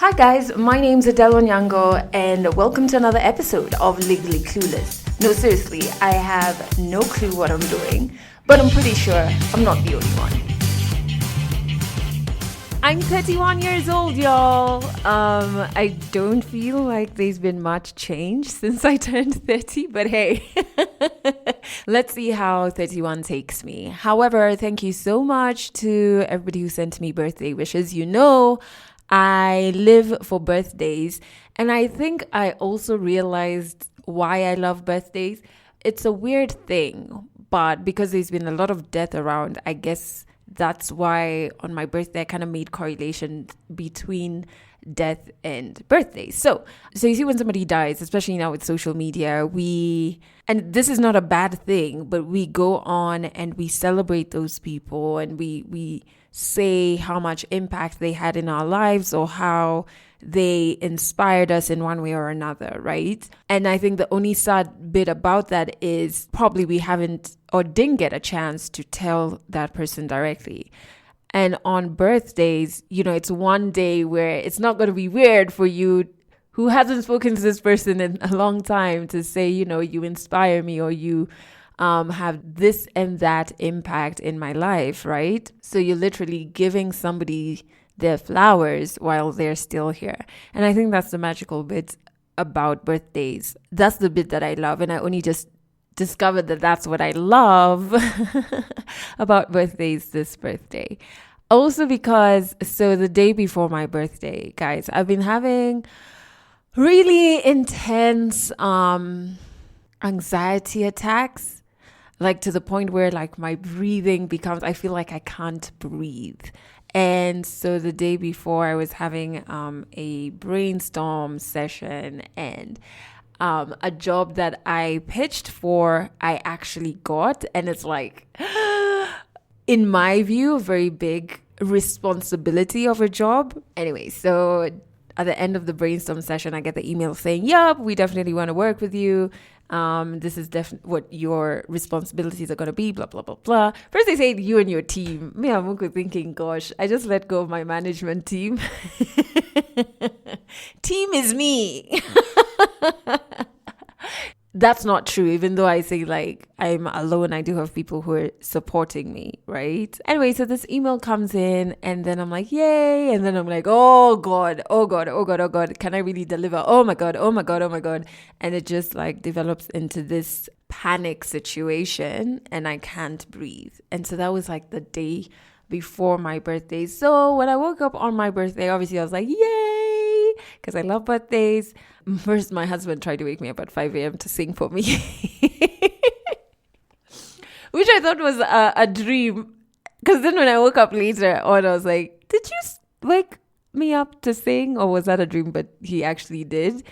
Hi guys, my name's Adele Onyango and welcome to another episode of Legally Clueless. No, seriously, I have no clue what I'm doing, but I'm pretty sure I'm not the only one. I'm 31 years old, y'all. I don't feel like there's been much change since I turned 30, but hey, let's see how 31 takes me. However, thank you so much to everybody who sent me birthday wishes. I live for birthdays, and I think I also realized why I love birthdays. It's a weird thing, but because there's been a lot of death around, I guess that's why on my birthday I kind of made correlation between death and birthdays. So you see, when somebody dies, especially now with social media, and this is not a bad thing, but we go on and we celebrate those people, and we say how much impact they had in our lives or how they inspired us in one way or another, right? And I think the only sad bit about that is probably we haven't or didn't get a chance to tell that person directly. And on birthdays, it's one day where it's not going to be weird for you who hasn't spoken to this person in a long time to say, you inspire me, or you have this and that impact in my life, right? So you're literally giving somebody their flowers while they're still here. And I think that's the magical bit about birthdays. That's the bit that I love. And I only just discovered that that's what I love about birthdays this birthday. Also because, the day before my birthday, guys, I've been having really intense anxiety attacks. Like to the point where like my breathing becomes, I feel like I can't breathe. And so the day before I was having a brainstorm session, and a job that I pitched for, I actually got. And it's like, in my view, a very big responsibility of a job. Anyway, so at the end of the brainstorm session, I get the email saying, yup, we definitely want to work with you. This is definitely what your responsibilities are going to be, blah, blah, blah, blah. First they say you and your team. Me, I'm thinking, gosh, I just let go of my management team. Team is me. That's not true. Even though I say like I'm alone, I do have people who are supporting me, right? Anyway, so this email comes in, and then I'm like, yay. And then I'm like, oh God. Can I really deliver? Oh my God. And it just like develops into this panic situation, and I can't breathe. And so that was like the day before my birthday. So when I woke up on my birthday, obviously I was like, yay, because I love birthdays. First, my husband tried to wake me up at 5 a.m. to sing for me, which I thought was a dream. Because then when I woke up later on, I was like, did you wake me up to sing, or was that a dream? But he actually did.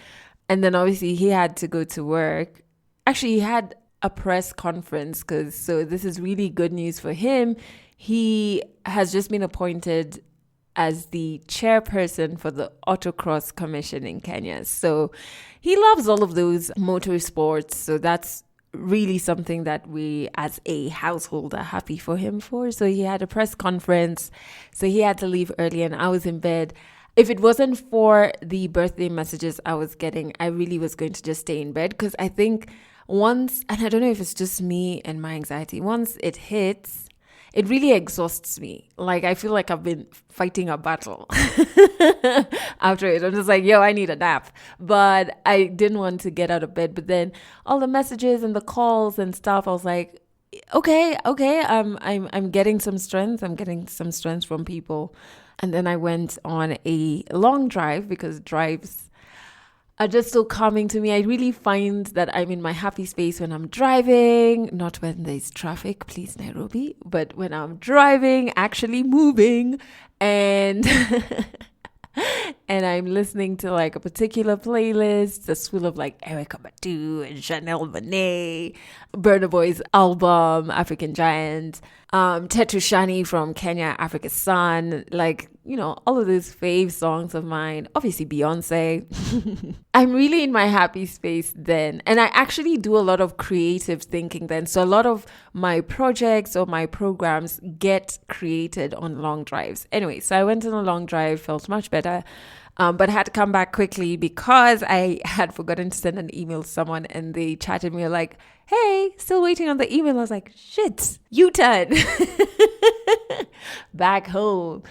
And then obviously he had to go to work. Actually, he had a press conference, so this is really good news for him. He has just been appointed as the chairperson for the Autocross Commission in Kenya. So he loves all of those motorsports. So that's really something that we as a household are happy for him for. So he had a press conference. So he had to leave early, and I was in bed. If it wasn't for the birthday messages I was getting, I really was going to just stay in bed, because I think once, and I don't know if it's just me and my anxiety, once it hits, it really exhausts me. Like, I feel like I've been fighting a battle after it. I'm just like, yo, I need a nap. But I didn't want to get out of bed. But then all the messages and the calls and stuff, I was like, okay, I'm getting some strength. I'm getting some strength from people. And then I went on a long drive, because drives are just so calming to me. I really find that I'm in my happy space when I'm driving, not when there's traffic, please Nairobi, but when I'm driving, actually moving, and and I'm listening to like a particular playlist that's full of like Erykah Badu and Chanel Monáe, Burna Boy's album, African Giant, Tetu Shani from Kenya, Africa's Sun, like, all of those fave songs of mine, obviously Beyonce. I'm really in my happy space then. And I actually do a lot of creative thinking then. So a lot of my projects or my programs get created on long drives. Anyway, so I went on a long drive, felt much better. but I had to come back quickly because I had forgotten to send an email to someone, and they chatted me like, hey, still waiting on the email. I was like, shit, U-turn back home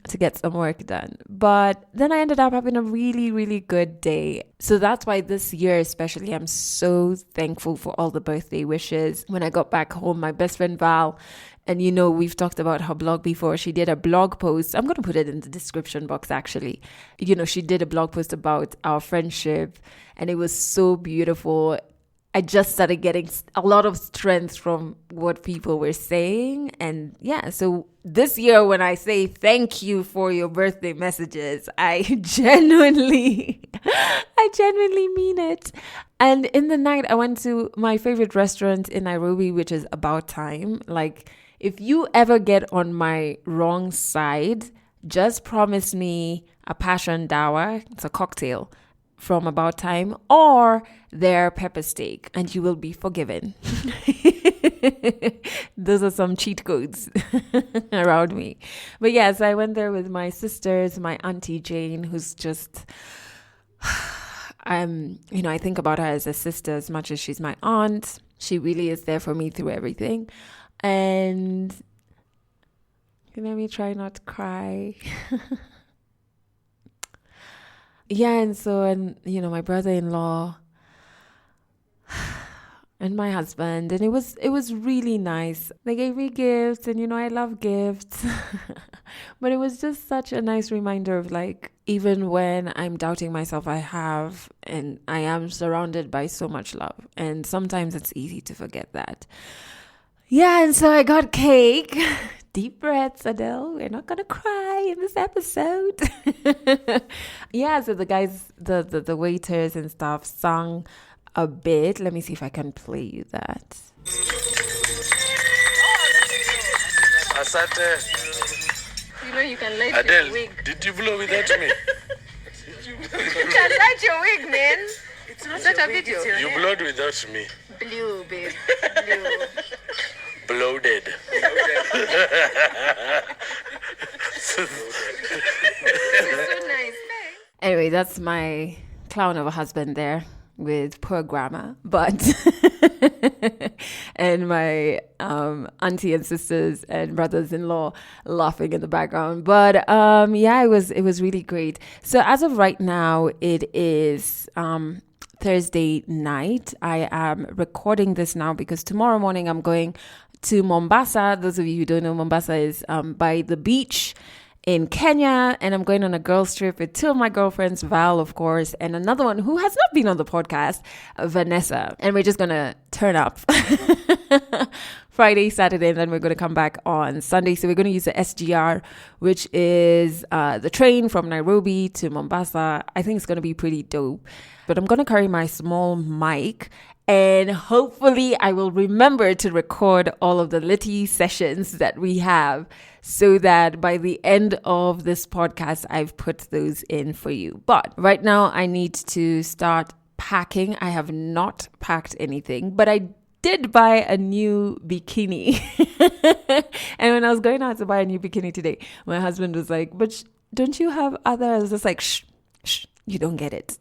to get some work done. But then I ended up having a really, really good day. So that's why this year especially, I'm so thankful for all the birthday wishes. When I got back home, my best friend Val, and we've talked about her blog before. She did a blog post. I'm going to put it in the description box, actually. She did a blog post about our friendship, and it was so beautiful. I just started getting a lot of strength from what people were saying. And yeah, so this year when I say thank you for your birthday messages, I genuinely mean it. And in the night, I went to my favorite restaurant in Nairobi, which is About Time. Like, if you ever get on my wrong side, just promise me a passion dawa. It's a cocktail from About Time, or their pepper steak, and you will be forgiven. Those are some cheat codes around me. But yes, I went there with my sisters, my auntie Jane, who's just, I think about her as a sister as much as she's my aunt. She really is there for me through everything. And let me try not to cry. Yeah, and my brother-in-law and my husband, and it was really nice. They gave me gifts, and I love gifts. But it was just such a nice reminder of, like, even when I'm doubting myself, I am surrounded by so much love. And sometimes it's easy to forget that. Yeah, and so I got cake. Deep breaths, Adele. We're not gonna cry in this episode. Yeah, so the guys, the waiters and stuff sung a bit. Let me see if I can play you that. Asante. You can light Adele, your wig. did you blow without me? You can light your wig, man. It's not a video. You blowed without me. Blue, babe. Blue. Bloated. So nice. Anyway, that's my clown of a husband there with poor grammar, but and my auntie and sisters and brothers-in-law laughing in the background. But yeah, it was really great. So as of right now, it is Thursday night. I am recording this now because tomorrow morning I'm going to Mombasa. Those of you who don't know, Mombasa is by the beach in Kenya, and I'm going on a girls trip with two of my girlfriends, Val, of course, and another one who has not been on the podcast, Vanessa. And we're just gonna turn up Friday, Saturday, and then we're gonna come back on Sunday. So we're gonna use the SGR, which is the train from Nairobi to Mombasa. I think it's gonna be pretty dope. But I'm gonna carry my small mic, and hopefully I will remember to record all of the Litty sessions that we have, so that by the end of this podcast, I've put those in for you. But right now I need to start packing. I have not packed anything, but I did buy a new bikini. And when I was going out to buy a new bikini today, my husband was like, but don't you have others? I was just like, shh, you don't get it.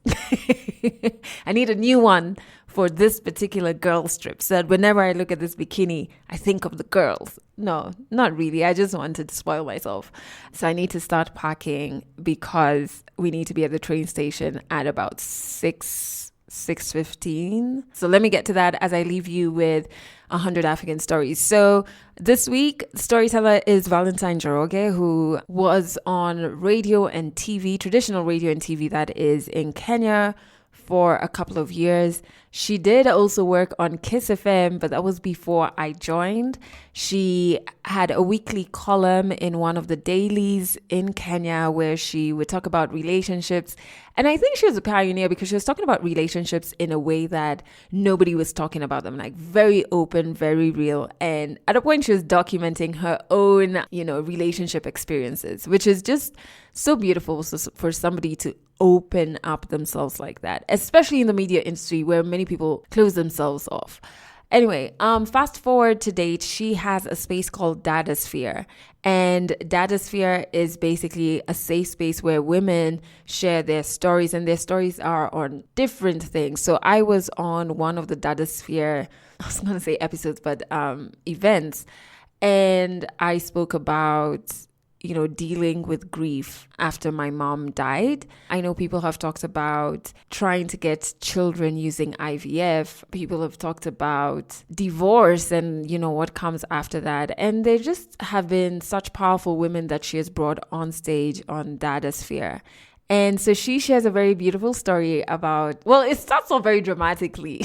I need a new one for this particular girls trip, so that whenever I look at this bikini, I think of the girls. No, not really. I just wanted to spoil myself. So I need to start packing because we need to be at the train station at about 6:15. So let me get to that as I leave you with 100 African stories. So this week, storyteller is Valentine Njoroge, who was on radio and TV, traditional radio and TV that is, in Kenya for a couple of years. She did also work on Kiss FM, but that was before I joined. She had a weekly column in one of the dailies in Kenya where she would talk about relationships. And I think she was a pioneer because she was talking about relationships in a way that nobody was talking about them, like very open, very real. And at a point she was documenting her own, relationship experiences, which is just so beautiful for somebody to open up themselves like that, especially in the media industry where many people close themselves off. Anyway, fast forward to date, she has a space called Dadasphere. And Dadasphere is basically a safe space where women share their stories, and their stories are on different things. So I was on one of the Dadasphere, I was going to say episodes, but events. And I spoke about, dealing with grief after my mom died. I know people have talked about trying to get children using IVF. People have talked about divorce and, what comes after that. And there just have been such powerful women that she has brought on stage on Dadasphere. And so she shares a very beautiful story about, well, it starts off very dramatically.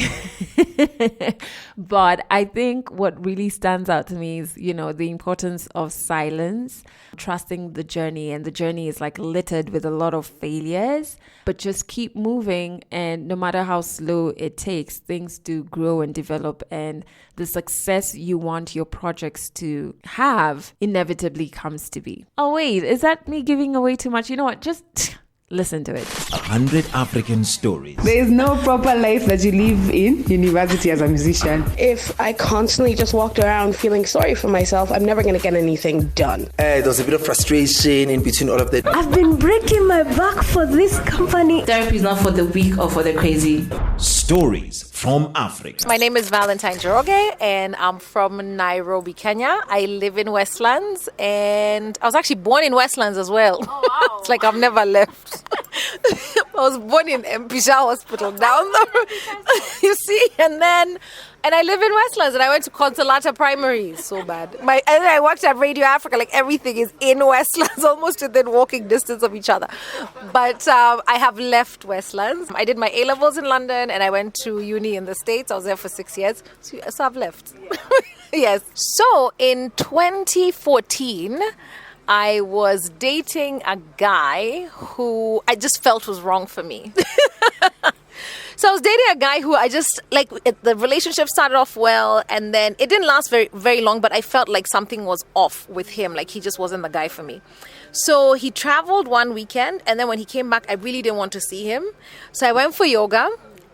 But I think what really stands out to me is, the importance of silence, trusting the journey. And the journey is like littered with a lot of failures, but just keep moving. And no matter how slow it takes, things do grow and develop. And the success you want your projects to have inevitably comes to be. Oh, wait, is that me giving away too much? You know what? Just listen to it. 100 African stories. There is no proper life that you live in university as a musician. If I constantly just walked around feeling sorry for myself, I'm never going to get anything done. There was a bit of frustration in between all of that. I've been breaking my back for this company. Therapy is not for the weak or for the crazy. Stories from Africa. My name is Valentine Joroge, and I'm from Nairobi, Kenya. I live in Westlands, and I was actually born in Westlands as well. Oh, wow. It's like I've never left. I was born in Mpisha Hospital down there. You see, and I live in Westlands, and I went to Consolata Primary. So bad. And then I worked at Radio Africa. Like everything is in Westlands, almost within walking distance of each other. But I have left Westlands. I did my A-levels in London, and I went to uni in the States. I was there for 6 years. So I've left. Yes. So in 2014, I was dating a guy who I just felt was wrong for me. So I was dating a guy who I just, the relationship started off well, and then it didn't last very, very long, but I felt like something was off with him. Like he just wasn't the guy for me. So he traveled one weekend, and then when he came back, I really didn't want to see him. So I went for yoga.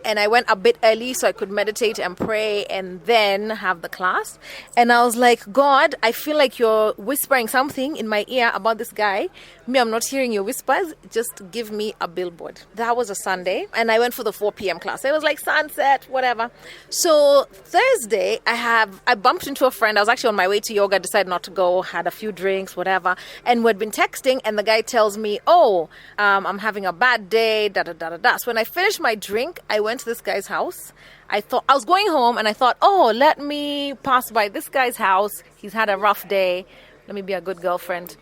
And I went a bit early so I could meditate and pray and then have the class. And I was like, God, I feel like you're whispering something in my ear about this guy. Me, I'm not hearing your whispers. Just give me a billboard. That was a Sunday. And I went for the 4 p.m. class. It was like sunset, whatever. So Thursday, I bumped into a friend. I was actually on my way to yoga, decided not to go, had a few drinks, whatever. And we'd been texting, and the guy tells me, I'm having a bad day, da-da-da-da-da. So when I finished my drink, I went to this guy's house. I thought I was going home, and I thought, let me pass by this guy's house. He's had a rough day. Let me be a good girlfriend.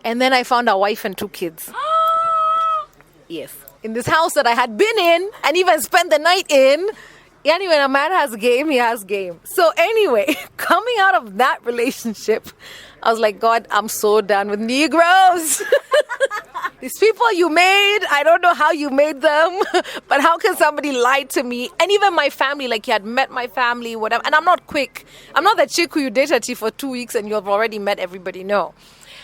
And then I found a wife and 2 kids. Yes. In this house that I had been in and even spent the night in. Anyway, a man has game, he has game. So anyway, coming out of that relationship, I was like, God, I'm so done with Negroes. These people you made, I don't know how you made them, but how can somebody lie to me? And even my family, like he had met my family, whatever. And I'm not quick. I'm not that chick who you date for 2 weeks and you've already met everybody. No.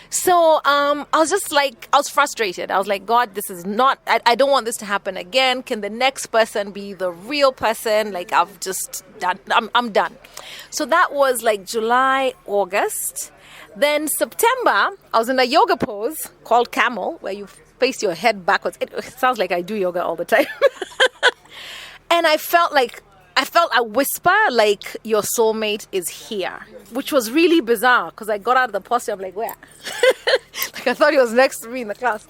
So I was just like, I was frustrated. I was like, God, this is not, I don't want this to happen again. Can the next person be the real person? Like I've just done, I'm done. So that was like July, August. Then September, I was in a yoga pose called camel, where you face your head backwards. It sounds like I do yoga all the time. And I felt a whisper like your soulmate is here, which was really bizarre because I got out of the posture. I'm like, where? Like I thought he was next to me in the class.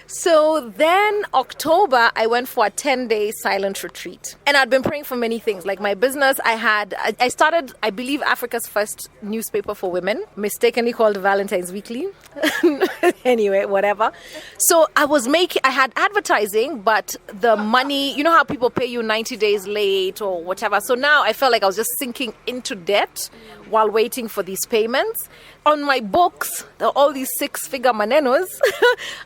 So then October, I went for a 10-day silent retreat. And I'd been praying for many things. Like my business, I started, I believe, Africa's first newspaper for women, mistakenly called Valentine's Weekly. Anyway, whatever. So I had advertising, but the money, you know how people pay you 90 days late or whatever. So now I felt like I was just sinking into debt while waiting for these payments. On my books, there are all these 6-figure manenos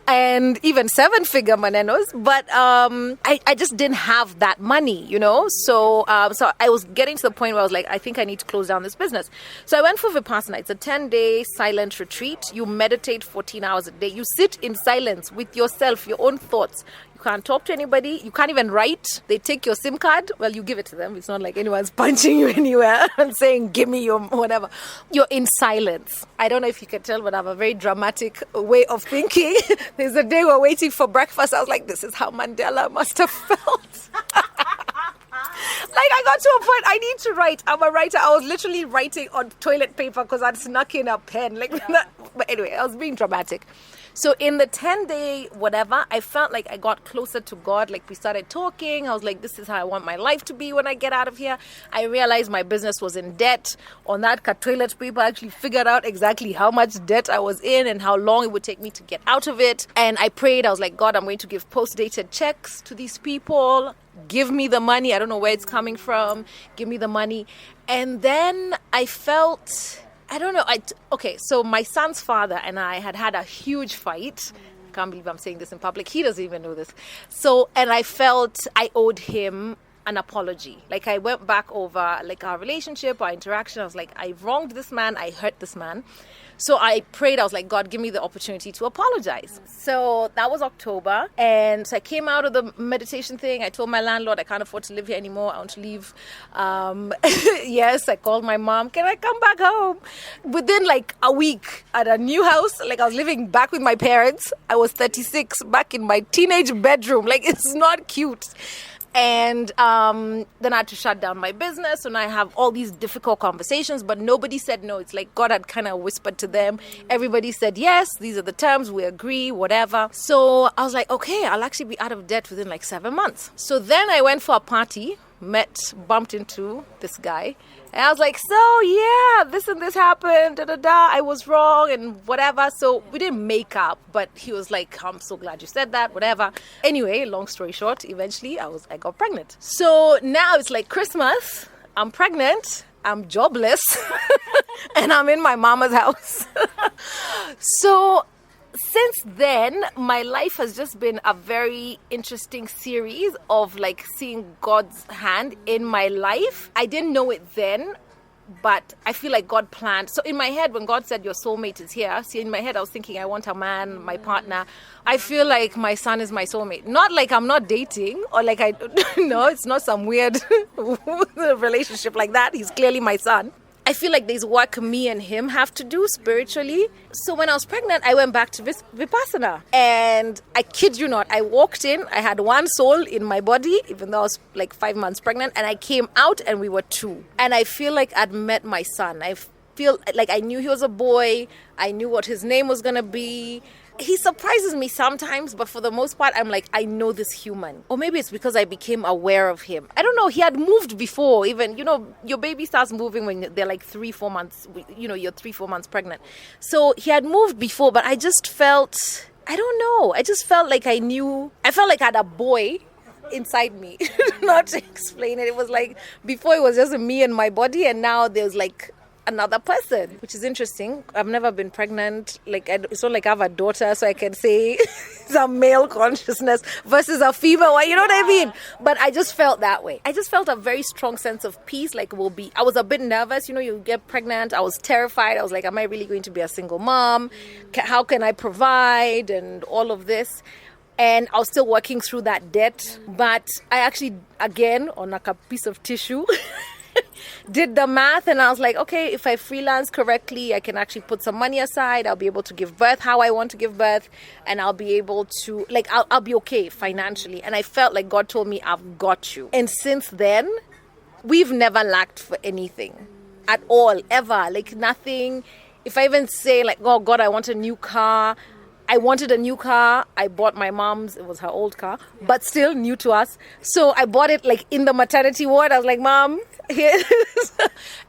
and even 7-figure manenos, but I just didn't have that money, So I was getting to the point where I was like, I think I need to close down this business. So I went for Vipassana. It's a 10-day silent retreat. You meditate 14 hours a day. You sit in silence with yourself, your own thoughts. You can't talk to anybody. You can't even write. They take your SIM card. Well, you give it to them. It's not like anyone's punching you anywhere and saying, give me your whatever. You're in silence. I don't know if you can tell, but I have a very dramatic way of thinking. There's a day we're waiting for breakfast. I was like, this is how Mandela must have felt. Like, I got to a point, I need to write. I'm a writer. I was literally writing on toilet paper because I'd snuck in a pen. But anyway, I was being dramatic. So in the 10-day whatever, I felt like I got closer to God. Like, we started talking. I was like, this is how I want my life to be when I get out of here. I realized my business was in debt. On that toilet paper, I actually figured out exactly how much debt I was in and how long it would take me to get out of it. And I prayed. I was like, God, I'm going to give post-dated checks to these people. Give me the money. I don't know where it's coming from. Give me the money. And then I felt... I don't know. Okay, so my son's father and I had a huge fight. I can't believe I'm saying this in public. He doesn't even know this. So, and I felt I owed him an apology. Like, I went back over like our relationship, our interaction. I was like, I wronged this man. I hurt this man. So I prayed. I was like, God, give me the opportunity to apologize. So that was October. And so I came out of the meditation thing. I told my landlord, I can't afford to live here anymore. I want to leave. Yes, I called my mom. Can I come back home? Within like a week at a new house, like I was living back with my parents. I was 36, back in my teenage bedroom. Like, it's not cute. And then I had to shut down my business. And I have all these difficult conversations, but nobody said no. It's like God had kind of whispered to them. Everybody said, yes, these are the terms. We agree, whatever. So I was like, okay, I'll actually be out of debt within like 7 months. So then I went for a party, bumped into this guy. And I was like, so yeah, this and this happened, I was wrong and whatever. So we didn't make up, but he was like, I'm so glad you said that, whatever. Anyway, long story short, eventually I got pregnant. So now it's like Christmas, I'm pregnant, I'm jobless, and I'm in my mama's house. So since then, my life has just been a very interesting series of like seeing God's hand in my life. I didn't know it then, but I feel like God planned. So in my head, when God said your soulmate is here, see, in my head, I was thinking I want a man, my partner. I feel like my son is my soulmate. Not like I'm not dating or like no, it's not some weird relationship like that. He's clearly my son. I feel like there's work me and him have to do spiritually. So when I was pregnant, I went back to Vipassana. And I kid you not, I walked in, I had one soul in my body, even though I was like 5 months pregnant. And I came out and we were two. And I feel like I'd met my son. I feel like I knew he was a boy. I knew what his name was going to be. He surprises me sometimes, but for the most part, I'm like, I know this human. Or maybe it's because I became aware of him. I don't know. He had moved before. Even, your baby starts moving when they're like 3-4 months, you're 3-4 months pregnant. So he had moved before, but I just felt, I don't know. I just felt like I felt like I had a boy inside me. Not to explain it. It was like, before it was just me and my body, and now there's like another person, which is interesting. I've never been pregnant. Like, it's not like I have a daughter, so I can say it's a male consciousness versus a female one. You know what I mean? But I just felt that way. I just felt a very strong sense of peace. Like, I was a bit nervous. You get pregnant. I was terrified. I was like, am I really going to be a single mom? How can I provide? And all of this. And I was still working through that debt. But I actually, again, on like a piece of tissue, did the math, and I was like, okay, if I freelance correctly, I can actually put some money aside. I'll be able to give birth how I want to give birth, and I'll be able to, like, I'll be okay financially. And I felt like God told me, I've got you. And since then, we've never lacked for anything at all, ever. Like, nothing. If I even say, like, oh God, I want a new car. I wanted a new car. I bought my mom's, it was her old car, but still new to us. So I bought it like in the maternity ward. I was like, Mom, here it is.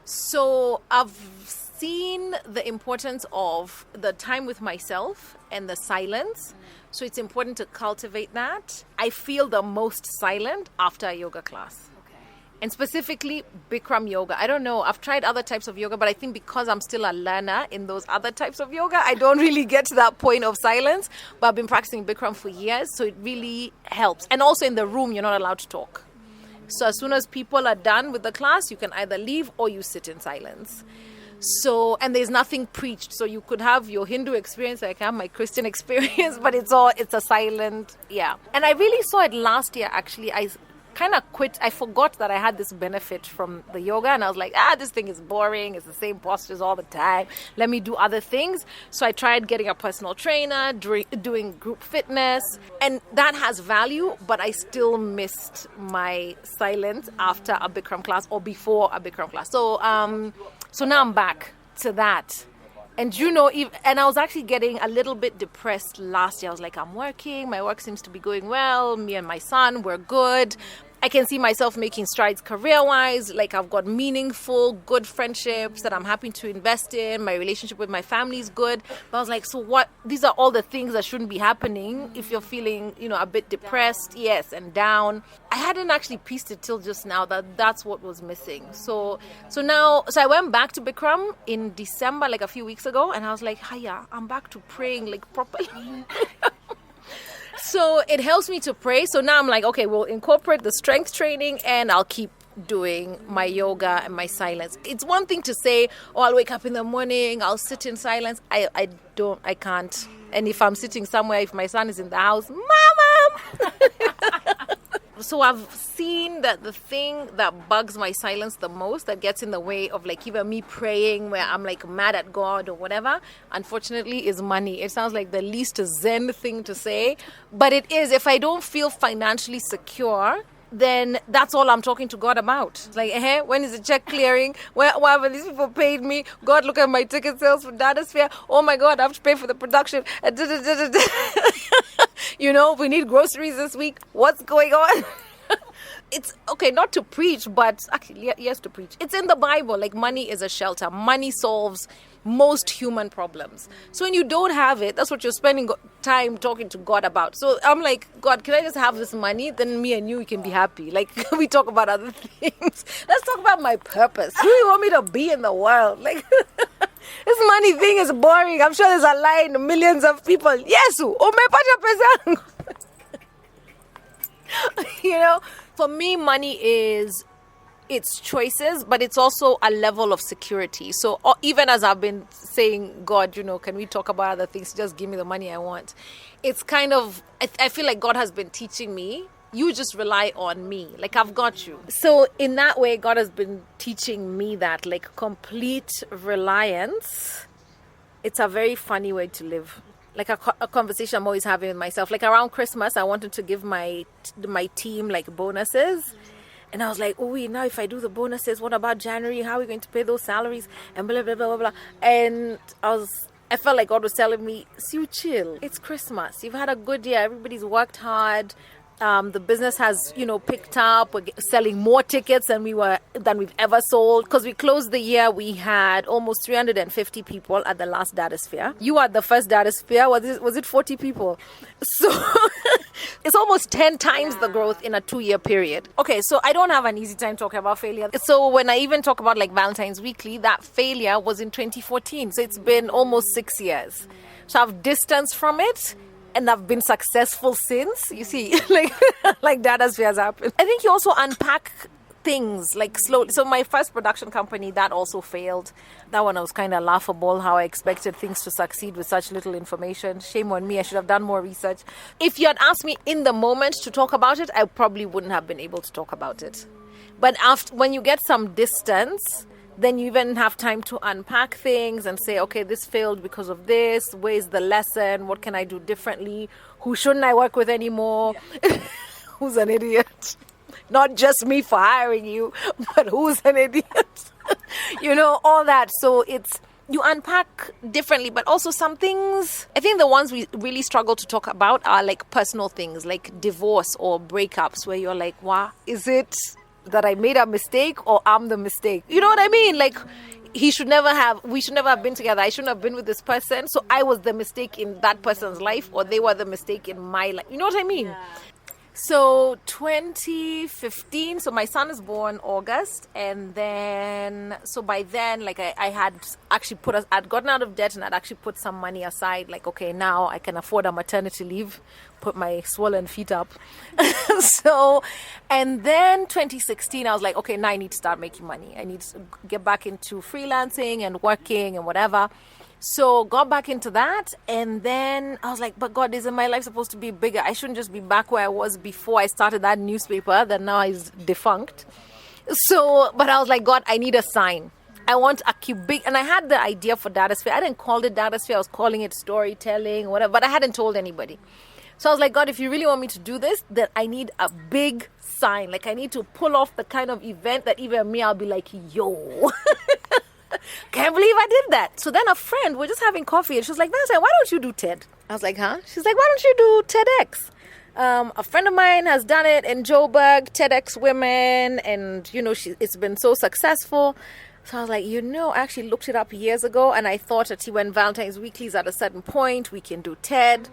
So I've seen the importance of the time with myself and the silence. So it's important to cultivate that. I feel the most silent after a yoga class. And specifically Bikram yoga. I don't know. I've tried other types of yoga, but I think because I'm still a learner in those other types of yoga, I don't really get to that point of silence. But I've been practicing Bikram for years, so it really helps. And also in the room, you're not allowed to talk. So as soon as people are done with the class, you can either leave or you sit in silence. So, and there's nothing preached. So you could have your Hindu experience, I can have my Christian experience, but it's a silent, yeah. And I really saw it last year, actually. I kind of quit. I forgot that I had this benefit from the yoga, and I was like, this thing is boring. It's the same postures all the time. Let me do other things. So I tried getting a personal trainer, doing group fitness, and that has value, but I still missed my silence after a Bikram class or before a Bikram class. So now I'm back to that. And and I was actually getting a little bit depressed last year. I was like, I'm working, my work seems to be going well, me and my son, we're good. I can see myself making strides career-wise, like I've got meaningful, good friendships that I'm happy to invest in, my relationship with my family is good. But I was like, so what? These are all the things that shouldn't be happening if you're feeling, a bit depressed, yes, and down. I hadn't actually pieced it till just now that that's what was missing. So I went back to Bikram in December, like a few weeks ago, and I was like, hiya, I'm back to praying like properly. So it helps me to pray. So now I'm like, okay, we'll incorporate the strength training and I'll keep doing my yoga and my silence. It's one thing to say, I'll wake up in the morning, I'll sit in silence. I can't. And if I'm sitting somewhere, if my son is in the house, Mama! So I've seen that the thing that bugs my silence the most, that gets in the way of like even me praying where I'm like mad at God or whatever, unfortunately is money. It sounds like the least Zen thing to say, but it is. If I don't feel financially secure, then that's all I'm talking to God about. It's like, when is the check clearing? Why haven't these people paid me? God, look at my ticket sales for Datasphere. Oh my God, I have to pay for the production. We need groceries this week. What's going on? It's okay not to preach, but actually, yes, to preach. It's in the Bible. Like, money is a shelter. Money solves most human problems. So when you don't have it, that's what you're spending time talking to God about. So I'm like, God, can I just have this money? Then me and you can be happy. Like, we talk about other things. Let's talk about my purpose. Who do you want me to be in the world? Like, this money thing is boring. I'm sure there's a line, millions of people. Yesu, umepata pesa. For me, money is its choices, but it's also a level of security. So even as I've been saying, God, can we talk about other things? Just give me the money I want. It's kind of, I feel like God has been teaching me, you just rely on me. Like, I've got you. So in that way, God has been teaching me that, like, complete reliance. It's a very funny way to live. Like a conversation I'm always having with myself. Like around Christmas, I wanted to give my team like bonuses. And I was like, now if I do the bonuses, what about January? How are we going to pay those salaries? And blah, blah, blah, blah, blah. And I felt like God was telling me, you chill. It's Christmas. You've had a good year. Everybody's worked hard. The business has, picked up. We're selling more tickets than we've ever sold. Because we closed the year, we had almost 350 people at the last Datasphere. You are the first Datasphere. Was it 40 people? So it's almost 10 times the growth in a 2-year period. Okay, so I don't have an easy time talking about failure. So when I even talk about like Valentine's Weekly, that failure was in 2014. So it's been almost 6 years. So I've distanced from it. And I've been successful since, you see, like Datasphere has happened. I think you also unpack things like slowly. So my first production company, that also failed. That one was kind of laughable, how I expected things to succeed with such little information. Shame on me, I should have done more research. If you had asked me in the moment to talk about it, I probably wouldn't have been able to talk about it. But when you get some distance, then you even have time to unpack things and say, okay, this failed because of this. Where's the lesson? What can I do differently? Who shouldn't I work with anymore? Yeah. Who's an idiot? Not just me for hiring you, but who's an idiot? All that. So you unpack differently, but also some things, I think the ones we really struggle to talk about are like personal things, like divorce or breakups, where you're like, wow, is it that I made a mistake or I'm the mistake? You know what I mean? Like, we should never have been together. I shouldn't have been with this person. So I was the mistake in that person's life, or they were the mistake in my life. You know what I mean? Yeah. So 2015, so my son is born August, and then so by then, like I had actually I'd gotten out of debt and I'd actually put some money aside. Like, okay, now I can afford a maternity leave, put my swollen feet up. So, and then 2016, I was like, okay, now I need to start making money. I need to get back into freelancing and working and whatever. So got back into that, and then I was like, but God, isn't my life supposed to be bigger? I shouldn't just be back where I was before I started that newspaper that now is defunct. So, but I was like, God, I need a sign. I want a big, and I had the idea for Datasphere. I didn't call it Datasphere, I was calling it storytelling, whatever, but I hadn't told anybody. So I was like, God, if you really want me to do this, then I need a big sign. Like, I need to pull off the kind of event that even me, I'll be like, yo. Can't believe I did that. So then a friend, we're just having coffee, and she was like, Vanessa, why don't you do TED? I was like, huh? She's like, why don't you do TEDx? A friend of mine has done it in Joburg, TEDx Women, and, you know, it's been so successful. So I was like, I actually looked it up years ago, and I thought that when Valentine's Weekly is at a certain point, we can do TED.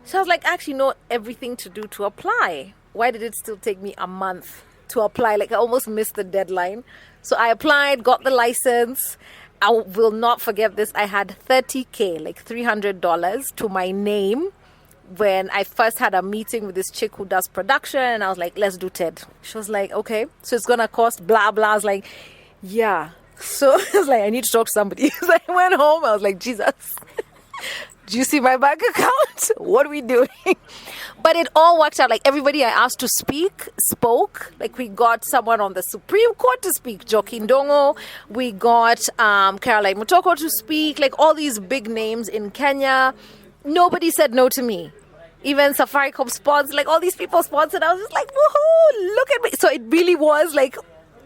So I was like, I actually know everything to do to apply. Why did it still take me a month to apply? Like, I almost missed the deadline. So I applied, got the license. I will not forget this. I had $30,000, like $300 to my name when I first had a meeting with this chick who does production. And I was like, let's do TED. She was like, okay, so it's going to cost blah, blah. I was like, yeah. So I was like, I need to talk to somebody. So I went home. I was like, Jesus, do you see my bank account? What are we doing? But it all worked out. Like, everybody I asked to speak spoke. Like, we got someone on the Supreme Court to speak, Joaquin Dongo. We got Caroline Mutoko to speak. Like, all these big names in Kenya. Nobody said no to me. Even Safaricom sponsored. Like, all these people sponsored. I was just like, woohoo, look at me. So it really was like,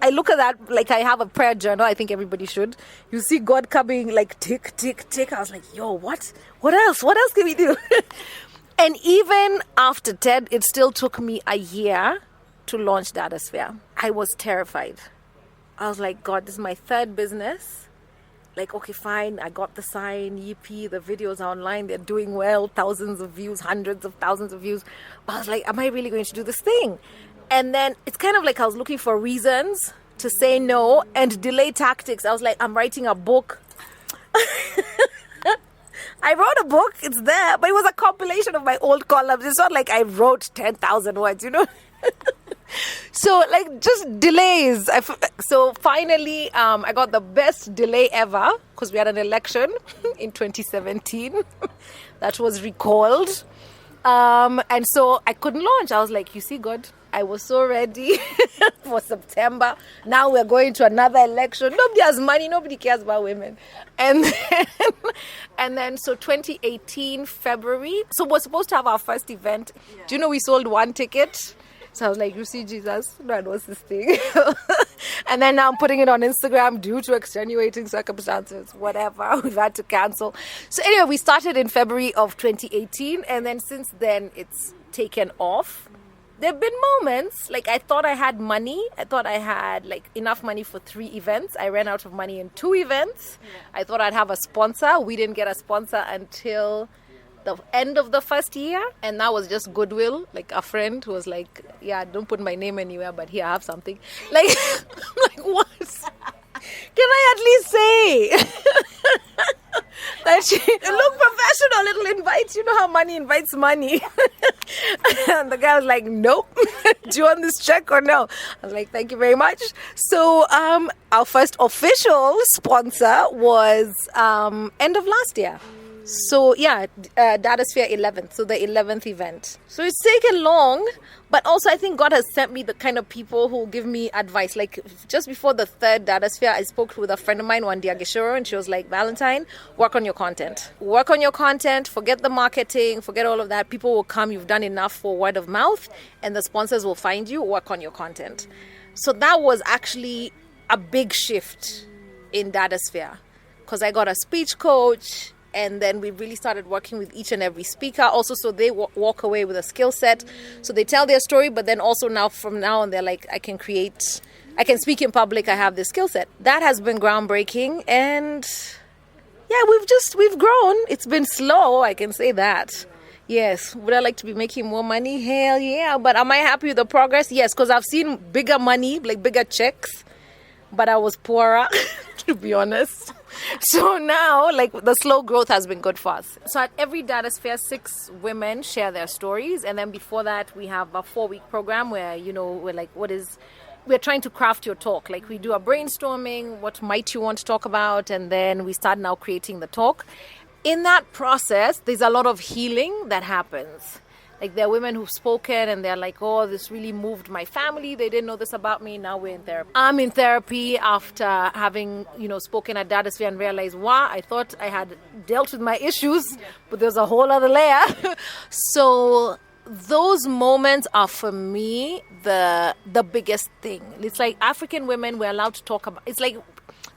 I look at that like I have a prayer journal. I think everybody should. You see God coming like tick, tick, tick. I was like, yo, what? What else? What else can we do? And even after TED, it still took me a year to launch Datasphere. I was terrified. I was like, God, this is my third business. Like, okay, fine. I got the sign, yippee. The videos are online. They're doing well. Thousands of views, hundreds of thousands of views. But I was like, am I really going to do this thing? And then it's kind of like I was looking for reasons to say no and delay tactics. I was like, I'm writing a book. I wrote a book. It's there. But it was a compilation of my old columns. It's not like I wrote 10,000 words, you know. So, like, just delays. So finally, I got the best delay ever because we had an election in 2017 that was recalled. And so I couldn't launch. I was like, you see, God, I was so ready for September. Now we're going to another election. Nobody has money. Nobody cares about women. And then so 2018, February. So we're supposed to have our first event. Yeah. Do you know we sold one ticket? So I was like, you see, Jesus, what was this thing? And then now I'm putting it on Instagram due to extenuating circumstances, whatever. We've had to cancel. So anyway, we started in February of 2018. And then since then, it's taken off. There have been moments, like I thought I had money. I thought I had like enough money for 3 events. I ran out of money in 2 events. Yeah. I thought I'd have a sponsor. We didn't get a sponsor until the end of the first year, and that was just goodwill. Like a friend who was like, yeah, don't put my name anywhere, but here I have something. Like, I'm like, what? Can I at least say that she look professional? It'll invite, you know how money invites money. And the guy was like, nope. Do you want this check or no? I was like, thank you very much. So our first official sponsor was end of last year. So yeah, Datasphere 11th, so the 11th event. So it's taken long, but also I think God has sent me the kind of people who will give me advice. Like just before the 3rd Datasphere, I spoke with a friend of mine, Wandia Gishoro, and she was like, Valentine, work on your content. Work on your content, forget the marketing, forget all of that. People will come, you've done enough for word of mouth, and the sponsors will find you, work on your content. So that was actually a big shift in Datasphere, because I got a speech coach. And then we really started working with each and every speaker also, so they walk away with a skill set. So they tell their story, but then also now from now on, they're like, I can speak in public, I have this skill set. That has been groundbreaking. And yeah, we've grown. It's been slow, I can say that. Yes. Would I like to be making more money? Hell yeah. But am I happy with the progress? Yes, because I've seen bigger money, like bigger checks, but I was poorer, to be honest. So now, like, the slow growth has been good for us. So at every data sphere, 6 women share their stories. And then before that, we have a 4-week program where, we're like, we're trying to craft your talk. Like, we do a brainstorming, what might you want to talk about? And then we start now creating the talk. In that process, there's a lot of healing that happens. Like, there are women who've spoken and they're like, oh, this really moved my family. They didn't know this about me. Now we're in therapy. I'm in therapy after having, spoken at Datasphere and realized, wow, I thought I had dealt with my issues, but there's a whole other layer. So those moments are, for me, the biggest thing. It's like African women, we're allowed to talk about, it's like,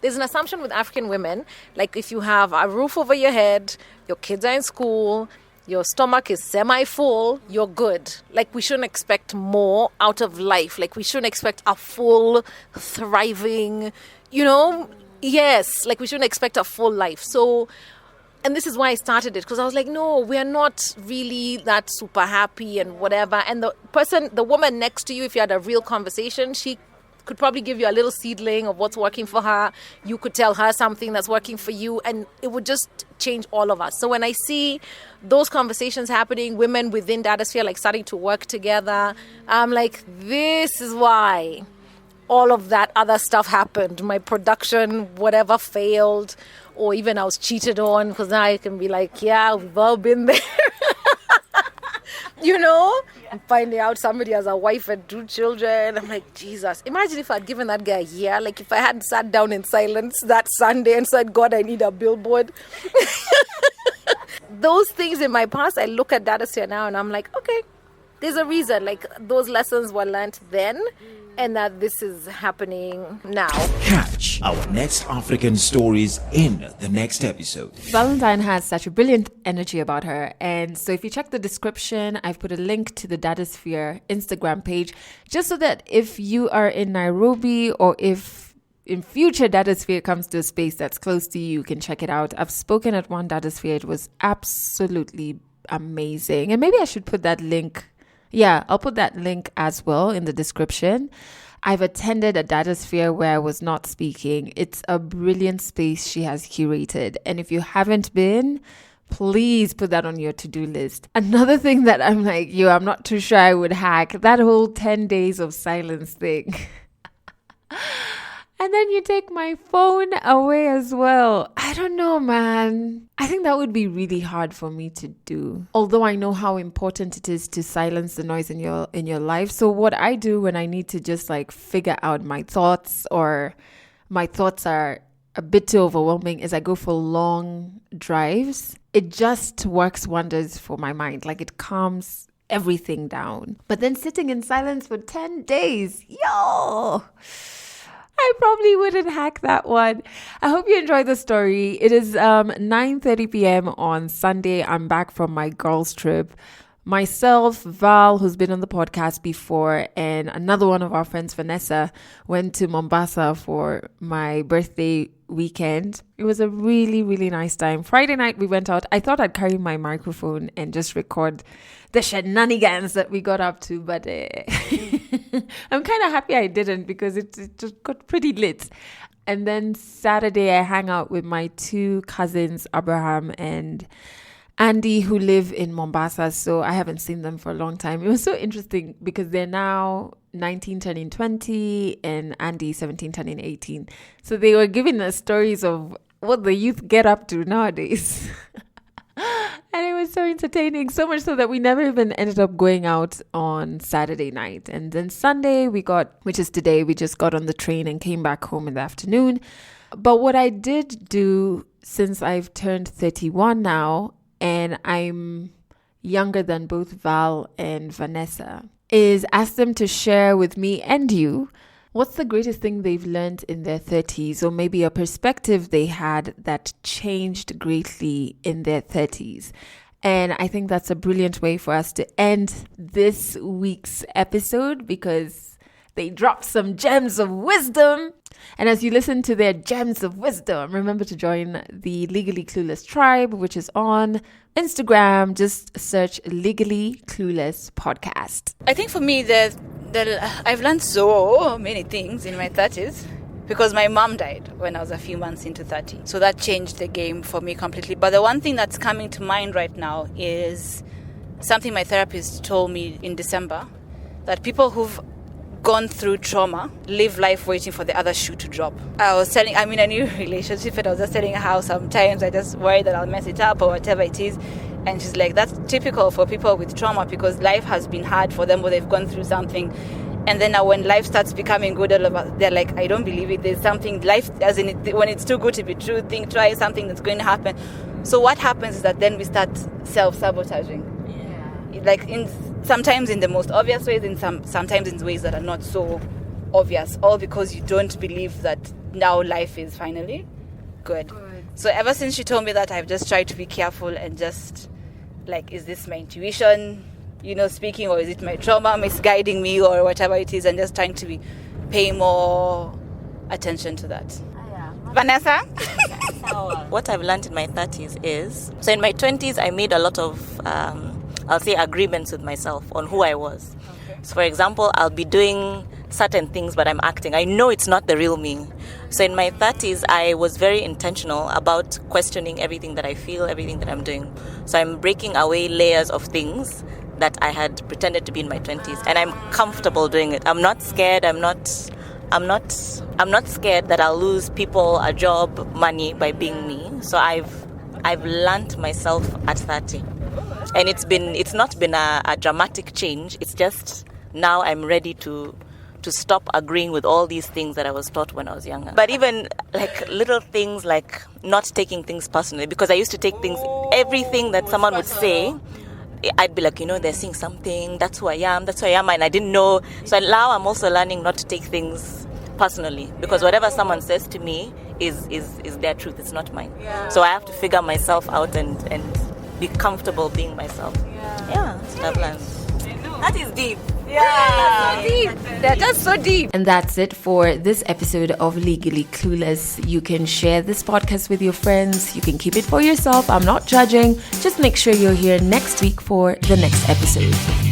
there's an assumption with African women, like if you have a roof over your head, your kids are in school, your stomach is semi-full, you're good. Like, we shouldn't expect more out of life. Like, we shouldn't expect a full, thriving, Yes, like, we shouldn't expect a full life. So, and this is why I started it, because I was like, no, we're not really that super happy and whatever. And the woman next to you, if you had a real conversation, she could probably give you a little seedling of what's working for her. You could tell her something that's working for you, and it would just change all of us. So when I see those conversations happening, women within Datasphere like starting to work together, I'm like, this is why all of that other stuff happened. My production, whatever, failed, or even I was cheated on, because now I can be like, yeah, we've all been there. And finding out somebody has a wife and 2 children. I'm like, Jesus, imagine if I'd given that guy a year. Like, if I had sat down in silence that Sunday and said, God, I need a billboard. Those things in my past, I look at Datasphere now and I'm like, okay, there's a reason. Like, those lessons were learned then, and that this is happening now. Catch our next African stories in the next episode. Valentine has such a brilliant energy about her. And so if you check the description, I've put a link to the Datasphere Instagram page, just so that if you are in Nairobi, or if in future Datasphere comes to a space that's close to you, you can check it out. I've spoken at one Datasphere. It was absolutely amazing. And maybe I should put that link. Yeah, I'll put that link as well in the description. I've attended a Datasphere where I was not speaking. It's a brilliant space she has curated. And if you haven't been, please put that on your to-do list. Another thing that I'm like, I'm not too sure I would hack, that whole 10 days of silence thing. And then you take my phone away as well. I don't know, man. I think that would be really hard for me to do. Although I know how important it is to silence the noise in your life. So what I do when I need to just like figure out my thoughts, or my thoughts are a bit too overwhelming, is I go for long drives. It just works wonders for my mind. Like, it calms everything down. But then sitting in silence for 10 days, I probably wouldn't hack that one. I hope you enjoyed the story. It is 9:30 p.m. on Sunday. I'm back from my girls' trip. Myself, Val, who's been on the podcast before, and another one of our friends, Vanessa, went to Mombasa for my birthday weekend. It was a really, really nice time. Friday night, we went out. I thought I'd carry my microphone and just record the shenanigans that we got up to, but I'm kind of happy I didn't, because it just got pretty lit. And then Saturday, I hang out with my 2 cousins, Abraham and Andy, who live in Mombasa. So I haven't seen them for a long time. It was so interesting because they're now 19 turning 20 and Andy 17 turning 18. So they were giving us stories of what the youth get up to nowadays. And it was so entertaining, so much so that we never even ended up going out on Saturday night. And then Sunday which is today, we just got on the train and came back home in the afternoon. But what I did do, since I've turned 31 now, and I'm younger than both Val and Vanessa, is ask them to share with me and you what's the greatest thing they've learned in their 30s, or maybe a perspective they had that changed greatly in their 30s. And I think that's a brilliant way for us to end this week's episode, because they dropped some gems of wisdom. And as you listen to their gems of wisdom, remember to join the Legally Clueless tribe, which is on Instagram. Just search Legally Clueless Podcast. I think for me, I've learned so many things in my 30s because my mom died when I was a few months into 30. So that changed the game for me completely. But the one thing that's coming to mind right now is something my therapist told me in December, that people who've gone through trauma live life waiting for the other shoe to drop. I'm in a new relationship and I was just telling her how sometimes I just worry that I'll mess it up or whatever it is. And she's like, that's typical for people with trauma because life has been hard for them or they've gone through something. And then now when life starts becoming good, they're like, I don't believe it. There's something, life, as in it, when it's too good to be true, try something that's going to happen. So what happens is that then we start self-sabotaging. Like sometimes in the most obvious ways, sometimes in ways that are not so obvious, all because you don't believe that now life is finally good. So ever since she told me that, I've just tried to be careful and just like, is this my intuition, speaking, or is it my trauma misguiding me or whatever it is, and just trying to pay more attention to that. Vanessa? What I've learned in my 30s is, so in my 20s, I made a lot of I'll say agreements with myself on who I was. Okay. So for example, I'll be doing certain things, but I'm acting. I know it's not the real me. So in my 30s, I was very intentional about questioning everything that I feel, everything that I'm doing. So I'm breaking away layers of things that I had pretended to be in my 20s, and I'm comfortable doing it. I'm not scared. I'm not scared that I'll lose people, a job, money by being me. So I've learned myself at 30. And it's not been a dramatic change. It's just now I'm ready to stop agreeing with all these things that I was taught when I was younger. But even like little things like not taking things personally, because I used to take things, everything that someone would say, I'd be like, they're saying something, that's who I am, and I didn't know. So now I'm also learning not to take things personally, because whatever someone says to me is their truth, it's not mine. So I have to figure myself out and be comfortable being myself. Yeah, that's what I've learned. That is deep. Yeah, so deep. They're just so deep. And that's it for this episode of Legally Clueless. You can share this podcast with your friends. You can keep it for yourself. I'm not judging. Just make sure you're here next week for the next episode.